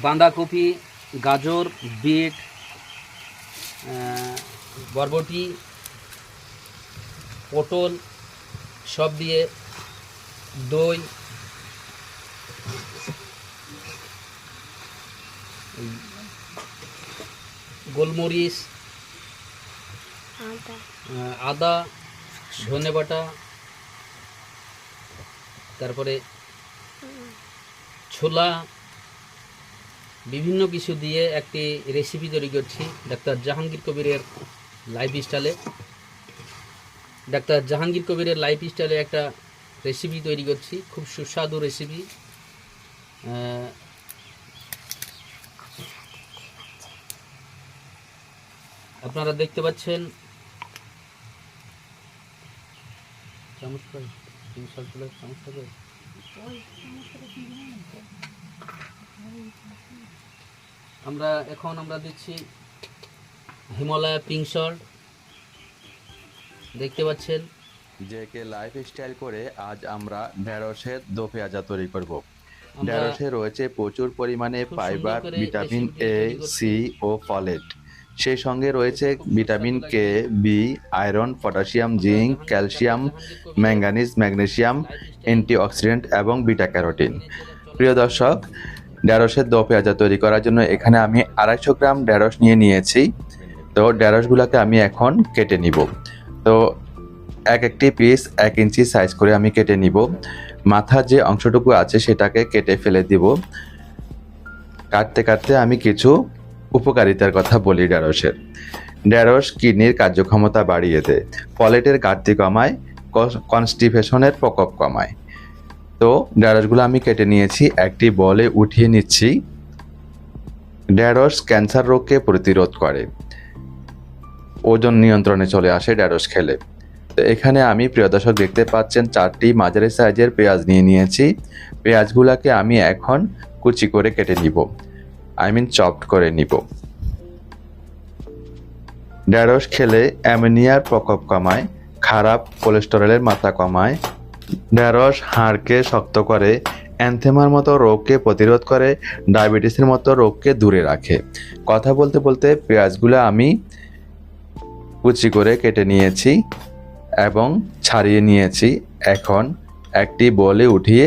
বাঁধাকপি, গাজর, বিট, বরবটি, পটল সব দিয়ে দই, গোলমরিচ, আদা, ধনেবাটা, তারপরে ছোলা, বিভিন্ন কিছু দিয়ে একটি রেসিপি তৈরি করছি ডাক্তার জাহাঙ্গীর কবিরের লাইফস্টাইলে। ডাক্তার জাহাঙ্গীর কবিরের লাইফস্টাইলে একটা রেসিপি তৈরি করছি, খুব সুস্বাদু রেসিপি। আপনারা দেখতে পাচ্ছেন আমরা দিচ্ছি হিমালয়া পিঙ্ক সল্ট, দেখতে পাচ্ছেন। জেকে লাইফস্টাইল করে আজ আমরা ঢেঁড়সের দো পেঁয়াজা তৈরি করব। ঢেঁড়সে রয়েছে প্রচুর পরিমাণে ফাইবার, ভিটামিন এ, সি ও ফলেট। সেই সঙ্গে রয়েছে vitamin K, B, iron, potassium, zinc, calcium, manganese, magnesium, antioxidant এবং বিটা ক্যারোটিন। প্রিয় দর্শক, ঢেঁড়সের দো পেঁয়াজা তৈরি করার জন্য এখানে আমি 250 গ্রাম ঢেঁড়স নিয়েছি। তো ঢেঁড়সগুলোকে আমি এখন কেটে নিব। তো একটি পিস 1 ইঞ্চি সাইজ করে আমি কেটে নিব। মাথার যে অংশটুকু আছে সেটাকে কেটে ফেলে দিব। কাটতে কাটতে আমি কিছু উপকারিতার কথা বলি ঢেঁড়সের। ঢেঁড়স কিডনির কার্যক্ষমতা বাড়িয়ে দেয়, ফলেটের ঘাটতি কমায়, কনস্টিপেশনের প্রকোপ কমায়। তো ঢেঁড়সগুলো আমি কেটে নিয়েছি, একটি বলে উঠিয়ে নিচ্ছি। ঢেঁড়স ক্যান্সার রোগকে প্রতিরোধ করে, ওজন নিয়ন্ত্রণে চলে আসে ঢেঁড়স খেলে। তো এখানে আমি প্রিয় দর্শক দেখতে পাচ্ছেন 4টি মাঝারি সাইজের পেঁয়াজ নিয়েছি। পেঁয়াজগুলোকে আমি এখন কুচি করে কেটে নিব, চপড করে নিব। ঢেঁড়স খেলে অ্যামোনিয়ার প্রকোপ কমায়, খারাপ কোলেস্টেরলের মাত্রা কমায়। ঢেঁড়স হাড়কে শক্ত করে, অ্যানথেমার মতো রোগকে প্রতিরোধ করে, ডায়াবেটিসের মতো রোগকে দূরে রাখে। কথা বলতে বলতে পেঁয়াজগুলো আমি কুচি করে কেটে নিয়েছি এবং ছাড়িয়ে নিয়েছি। এখন একটি বলে উঠিয়ে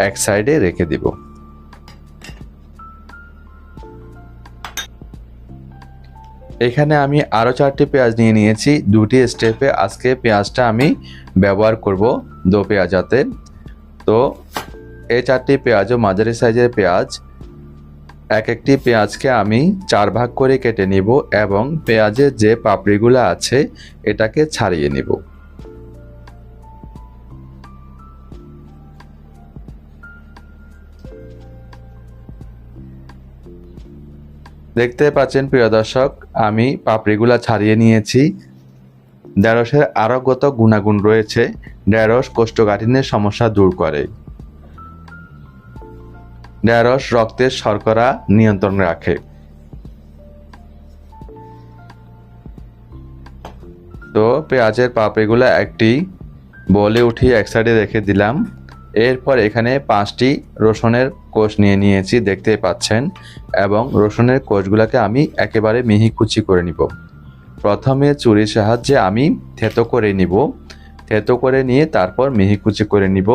এক সাইডে রেখে দিব। এখানে আমি আরও 4টি পেঁয়াজ নিয়েছি। 2টি স্টেপে আজকে পেঁয়াজটা আমি ব্যবহার করব দো পেঁয়াজাতে। তো এই 4টি পেঁয়াজও মাঝারি সাইজের পেঁয়াজ। একটি পেঁয়াজকে আমি 4 ভাগ করে কেটে নিব এবং পেঁয়াজের যে পাপড়িগুলো আছে এটাকে ছাড়িয়ে নিব। দেখতে পাচ্ছেন প্রিয় দর্শক, আমি পাপড়িগুলা ছাড়িয়ে নিয়েছি। ঢেঁড়সের আরোগ্যত গুণাগুণ রয়েছে। ঢেঁড়স কোষ্ঠকাঠিন্যের সমস্যা দূর করে। ঢেঁড়স রক্তের শর্করা নিয়ন্ত্রণ রাখে। তো পেঁয়াজের পাপড়িগুলো একটি বলে উঠিয়ে এক সাইডে রেখে দিলাম। এরপর এখানে 5টি রসুনের কোষ নিয়েছি, দেখতে পাচ্ছেন, এবং রসুনের কোষগুলোকে আমি একেবারে মিহি কুচি করে নিব। প্রথমে ছুরির সাহায্যে আমি থেতো করে নিব। থেতো করে নিয়ে তারপর মিহি কুচি করে নিব।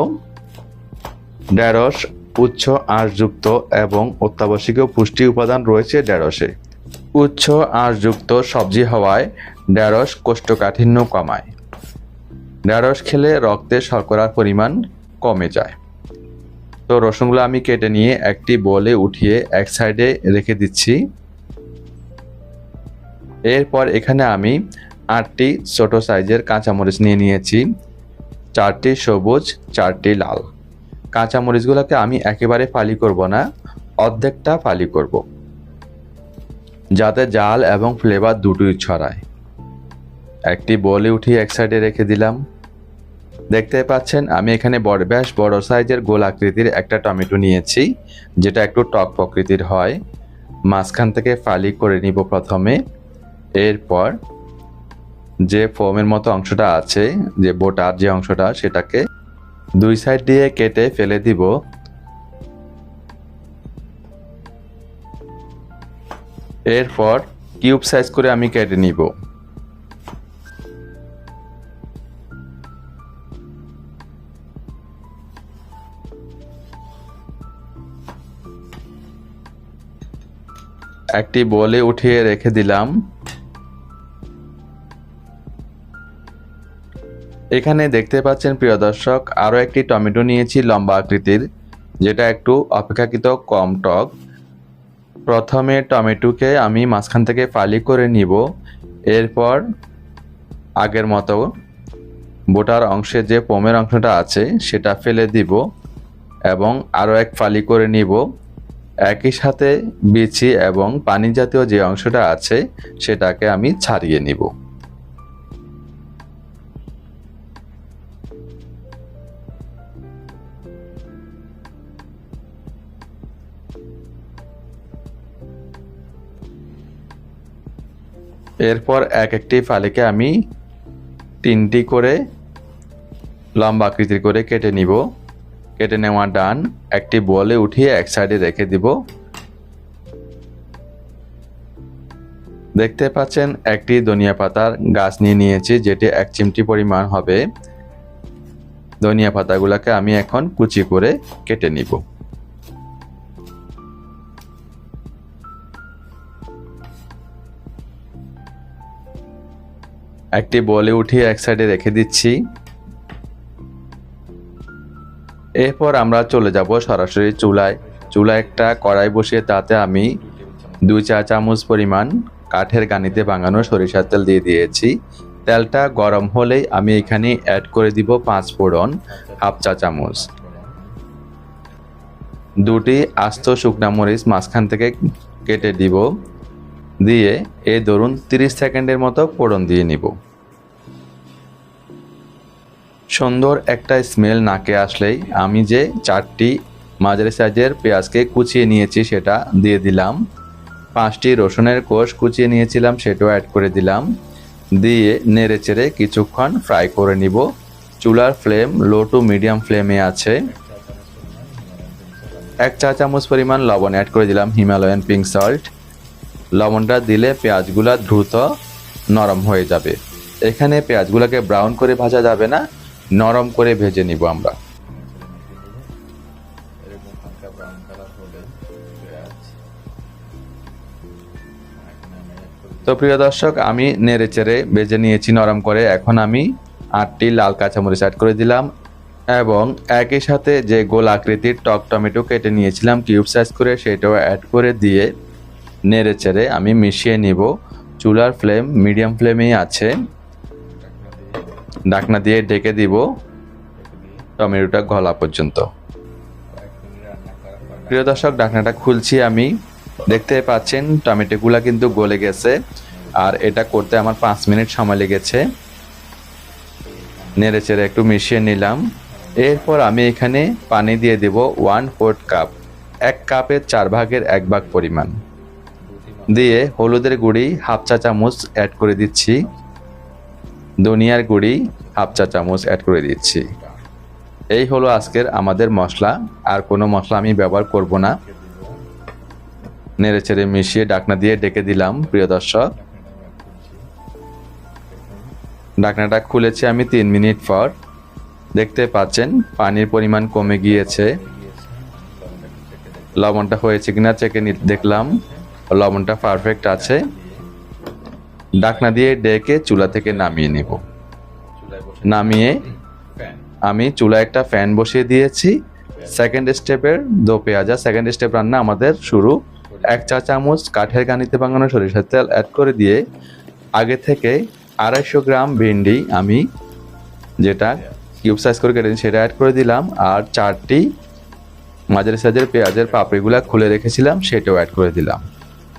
ঢেঁড়স উচ্চ আঁশযুক্ত এবং অত্যাবশ্যকীয় পুষ্টি উপাদান রয়েছে ঢেঁড়সে। উচ্চ আঁশযুক্ত সবজি হওয়ায় ঢেঁড়স কোষ্ঠকাঠিন্য কমায়। ঢেঁড়স খেলে রক্তে শর্করার পরিমাণ কমে যায়। তো রসুনগুলো আমি কেটে নিয়ে একটি বলে উঠিয়ে এক সাইডে রেখে দিচ্ছি। এরপর এখানে আমি 8টি ছোট সাইজের কাঁচামরিচ নিয়েছি। 4টি সবুজ, 4টি লাল। কাঁচামরিচগুলোকে আমি একেবারে ফালি করব না, অর্ধেকটা ফালি করব, যাতে জাল এবং ফ্লেভার দুটোই ছড়ায়। একটি বলে উঠিয়ে এক সাইডে রেখে দিলাম। দেখতে পাচ্ছেন আমি এখানে বেশ বড় সাইজের গোল আকৃতির একটা টমেটো নিয়েছি, যেটা একটু টক প্রকৃতির হয়। মাঝখান থেকে ফালি করে নিব প্রথমে। এরপর যে ফোমের মতো অংশটা আছে, যে বোটার যে অংশটা, সেটাকে 2 সাইড দিয়ে কেটে ফেলে দিব। এরপর কিউব সাইজ করে আমি কেটে নিব। একটি বলে উঠিয়ে রেখে দিলাম। এখানে দেখতে পাচ্ছেন প্রিয় দর্শক, আরও একটি টমেটো নিয়েছি লম্বা আকৃতির, যেটা একটু অপেক্ষাকৃত কম টক। প্রথমে টমেটোকে আমি মাঝখান থেকে ফালি করে নিব। এরপর আগের মতো বোটার অংশে যে পোমের অংশটা আছে সেটা ফেলে দিব এবং আরও এক ফালি করে নিব। একই সাথে বিচি এবং পানি জাতীয় যে অংশটা আছে সেটাকে আমি ছাড়িয়ে নিব। এরপর এক একটি ফালিকে আমি 3টি করে লম্বা আকৃতির করে কেটে নিব। কেটে নেওয়া ডান, একটি বলে উঠিয়ে এক সাইডে রেখে দিব। দেখতে পাচ্ছেন একটি ধনিয়া পাতার গাছ নিয়ে নিয়েছি, যেটি 1 চিমটি পরিমাণ হবে। ধনিয়া পাতাগুলোকে আমি এখন কুচি করে কেটে নিব। একটি বলে উঠিয়ে এক সাইডে রেখে দিচ্ছি। এরপর আমরা চলে যাব সরাসরি চুলায়। চুলায় একটা কড়াই বসিয়ে তাতে আমি 2 চা চামচ পরিমাণ কাঠের গানিতে বাঙানো সরিষার তেল দিয়ে দিয়েছি। তেলটা গরম হলেই আমি এখানে অ্যাড করে দিব 5 ফোড়ন, হাফ চা চামচ। 2টি আস্ত শুকনা মরিচ মাঝখান থেকে কেটে দিব, দিয়ে এই ধরুন 30 সেকেন্ডের মতো ফোড়ন দিয়ে নিব। সুন্দর একটা স্মেল নাকে আসলেই আমি যে 4টি মাঝারি সাইজের পেঁয়াজকে কুচিয়ে নিয়েছি সেটা দিয়ে দিলাম। 5টি রসুনের কোষ কুচিয়ে নিয়েছিলাম সেটাও অ্যাড করে দিলাম। দিয়ে নেড়ে চেড়ে কিছুক্ষণ ফ্রাই করে নিব। চুলার ফ্লেম লো টু মিডিয়াম ফ্লেমে আছে। 1 চা চামচ পরিমাণ লবণ অ্যাড করে দিলাম, হিমালয়ান পিঙ্ক সল্ট। লবণটা দিলে পেঁয়াজগুলা দ্রুত নরম হয়ে যাবে। এখানে পেঁয়াজগুলোকে ব্রাউন করে ভাজা যাবে না, নরম করে ভেজে নিব আমরা। তো প্রিয় দর্শক, আমি নেড়ে চেড়ে ভেজে নিয়েছি নরম করে। এখন আমি 8টি লাল কাঁচামরিচ অ্যাড করে দিলাম এবং একই সাথে যে গোল আকৃতির টক টমেটো কেটে নিয়েছিলাম কিউব সাইজ করে সেটাও অ্যাড করে দিয়ে নেড়ে চেড়ে আমি মিশিয়ে নিব। চুলার ফ্লেম মিডিয়াম ফ্লেমেই আছে। ঢাকনা দিয়ে ঢেকে দিব টমেটোটা গলা পর্যন্ত। প্রিয় দর্শক, ঢাকনাটা খুলছি আমি। দেখতে পাচ্ছেন টমেটোগুলা কিন্তু গলে গেছে, আর এটা করতে আমার 5 মিনিট সময় লেগেছে। নেড়ে চেড়ে একটু মিশিয়ে নিলাম। এরপর আমি এখানে পানি দিয়ে দেব 1/4 কাপ, 1 কাপের 4 ভাগের 1 ভাগ পরিমাণ। দিয়ে হলুদের গুঁড়ি হাফ চা চামচ অ্যাড করে দিচ্ছি, ধনিয়ার গুঁড়ি হাফ চা চামচ অ্যাড করে দিচ্ছি। এই হলো আজকের আমাদের মশলা, আর কোনো মশলা আমি ব্যবহার করব না। নেড়ে চেড়ে মিশিয়ে ঢাকনা দিয়ে ঢেকে দিলাম। প্রিয় দর্শক, ঢাকনাটা খুলেছি আমি 3 মিনিট পর। দেখতে পাচ্ছেন পানির পরিমাণ কমে গিয়েছে। লবণটা হয়েছে কিনা চেকে দেখলাম, লবণটা পারফেক্ট আছে। ঢাকনা দিয়ে ডেকে চুলা থেকে নামিয়ে নেব। নামিয়ে আমি চুলায় একটা ফ্যান বসিয়ে দিয়েছি। সেকেন্ড স্টেপের দো পেঁয়াজা, সেকেন্ড স্টেপ রান্না আমাদের শুরু। 1 চা চামচ কাঠের গানিতে বাঙানো সরিষার তেল অ্যাড করে দিয়ে আগে থেকে 250 গ্রাম ভেন্ডি আমি যেটা কিউব সাইজ করে কেটে সেটা অ্যাড করে দিলাম, আর 4টি মাঝারি সাইজের পেঁয়াজের পাপড়িগুলা খুলে রেখেছিলাম সেটাও অ্যাড করে দিলাম।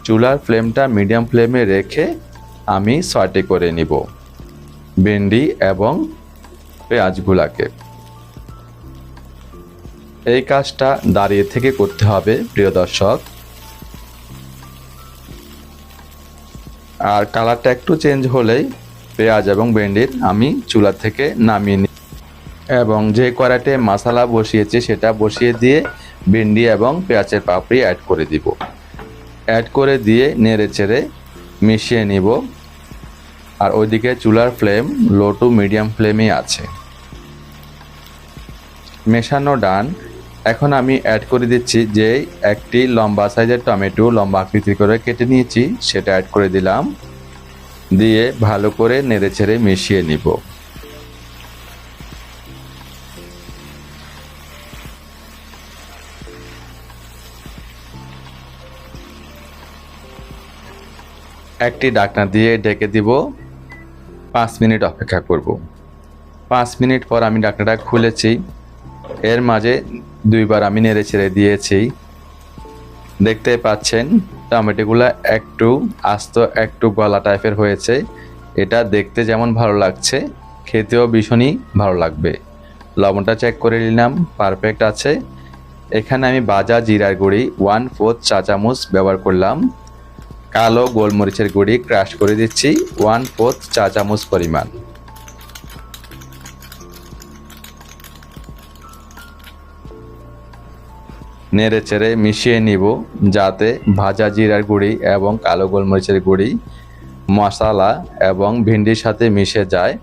চুলার ফ্লেমটা মিডিয়াম ফ্লেমে রেখে আমি সটে করে নিব ভেন্ডি এবং পেঁয়াজগুলাকে। এই কাজটা দাঁড়িয়ে থেকে করতে হবে প্রিয় দর্শক। আর কালারটা একটু চেঞ্জ হলেই পেঁয়াজ এবং ভেন্ডির আমি চুলা থেকে নামিয়ে নিই এবং যে কড়াইতে মশলা বসিয়েছি সেটা বসিয়ে দিয়ে ভেন্ডি এবং পেঁয়াজের পাপড়ি অ্যাড করে দিব। অ্যাড করে দিয়ে নেড়ে চেড়ে মিশিয়ে নিব। আর ওইদিকে চুলার ফ্লেম লো টু মিডিয়াম ফ্লেমেই আছে। মেশানো ডান। এখন আমি অ্যাড করে দিচ্ছি যে একটি লম্বা সাইজের টমেটো লম্বা আকৃতি করে কেটে নিয়েছি, সেটা অ্যাড করে দিলাম। দিয়ে ভালো করে নেড়ে চেড়ে মিশিয়ে নিব। একটি ঢাকনা দিয়ে ঢেকে দিব। 5 মিনিট অপেক্ষা করব। 5 মিনিট পর আমি ঢাকনাটা খুলেছি। এর মাঝে 2 বার আমি নেড়ে ছেড়ে দিয়েছি। দেখতে পাচ্ছেন টমেটোগুলো একটু আস্ত একটু গলা টাইপের হয়েছে। এটা দেখতে যেমন ভালো লাগছে, খেতেও ভীষণই ভালো লাগবে। লবণটা চেক করে নিলাম, পারফেক্ট আছে। এখানে আমি ভাজা জিরার গুঁড়ি 1/4 চা চামচ ব্যবহার করলাম। কালো গোলমরিচের গুঁড়ি ক্রাশ করে দিচ্ছি 1/4 চা চামচ পরিমাণ। নেড়ে চেড়ে মিশিয়ে নিব যাতে ভাজা জিরার গুঁড়ি এবং কালো গোলমরিচের গুঁড়ি মশলা এবং ভিন্ডির সাথে মিশে যায়,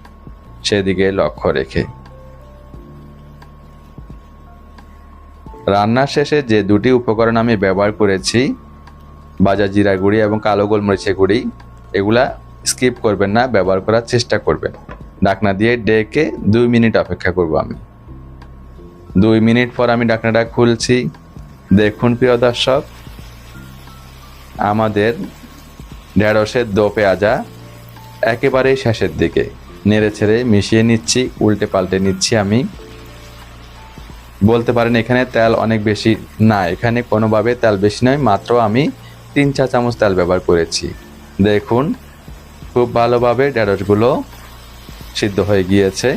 সেদিকে লক্ষ্য রেখে। রান্নার শেষে যে দুটি উপকরণ আমি ব্যবহার করেছি, ভাজা জিরার গুঁড়ি এবং কালো গোলমরিচের গুঁড়ি, এগুলা স্কিপ করবেন না, ব্যবহার করার চেষ্টা করবেন। ঢাকনা দিয়ে ডেকে 2 মিনিট অপেক্ষা করব আমি। 2 মিনিট পর আমি ঢাকনাটা খুলছি। দেখুন প্রিয় দর্শক, আমাদের ঢেঁড়সের দো পেঁয়াজা একেবারেই শেষের দিকে। নেড়ে ছেড়ে মিশিয়ে নিচ্ছি, উল্টে পাল্টে নিচ্ছি আমি। বলতে পারেন এখানে তেল অনেক বেশি না, এখানে কোনোভাবে তেল বেশি নয়, মাত্র আমি 3 চা চামচ তেল ব্যবহার করেছি। দেখুন খুব ভালোভাবে ঢেঁড়সগুলো সিদ্ধ হয়ে গিয়েছে।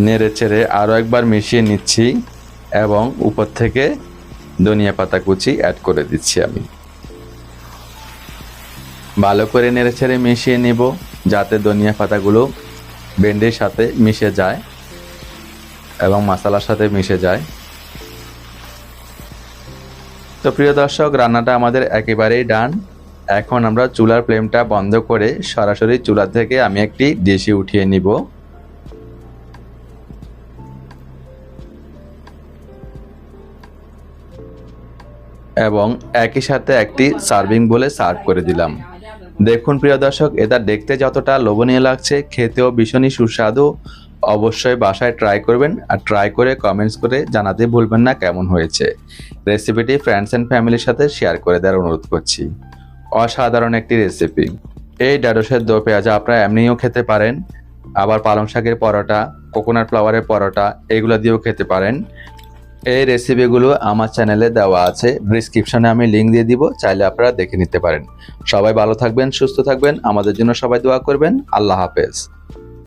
নেড়ে চেড়ে আরও একবার মিশিয়ে নিচ্ছি এবং উপর থেকে ধনিয়া পাতা কুচি অ্যাড করে দিচ্ছি আমি। ভালো করে নেড়ে ছেড়ে মিশিয়ে নেব যাতে ধনিয়া পাতাগুলো ভেন্ডির সাথে মিশে যায় এবং মশলার সাথে মিশে যায়। তো প্রিয় দর্শক, রান্নাটা আমাদের একেবারেই ডান। এখন আমরা চুলার ফ্লেমটা বন্ধ করে সরাসরি চুলা থেকে আমি একটি ডিশে উঠিয়ে নিব। এবং একই সাথে একটি সার্ভিং বলে সার্ভ করে দিলাম। দেখুন প্রিয় দর্শক, এটা দেখতে যতটা লোভনীয় লাগছে, খেতেও ভীষণই সুস্বাদু। অবশ্যই বাসায় ট্রাই করবেন, আর ট্রাই করে কমেন্টস করে জানাতে ভুলবেন না কেমন হয়েছে। রেসিপিটি ফ্রেন্ডস অ্যান্ড ফ্যামিলির সাথে শেয়ার করে দেওয়ার অনুরোধ করছি। অসাধারণ একটি রেসিপি। এই ঢেঁড়সের দো পেঁয়াজা আপনারা এমনিও খেতে পারেন, আবার পালং শাকের পরোটা, কোকোনাট ফ্লাওয়ারের পরোটা, এগুলো দিয়েও খেতে পারেন। এই রেসিপিগুলো আমার চ্যানেলে দেওয়া আছে, ডিসক্রিপশনে আমি লিঙ্ক দিয়ে দিব, চাইলে আপনারা দেখে নিতে পারেন। সবাই ভালো থাকবেন, সুস্থ থাকবেন, আমাদের জন্য সবাই দোয়া করবেন। আল্লাহ হাফেজ।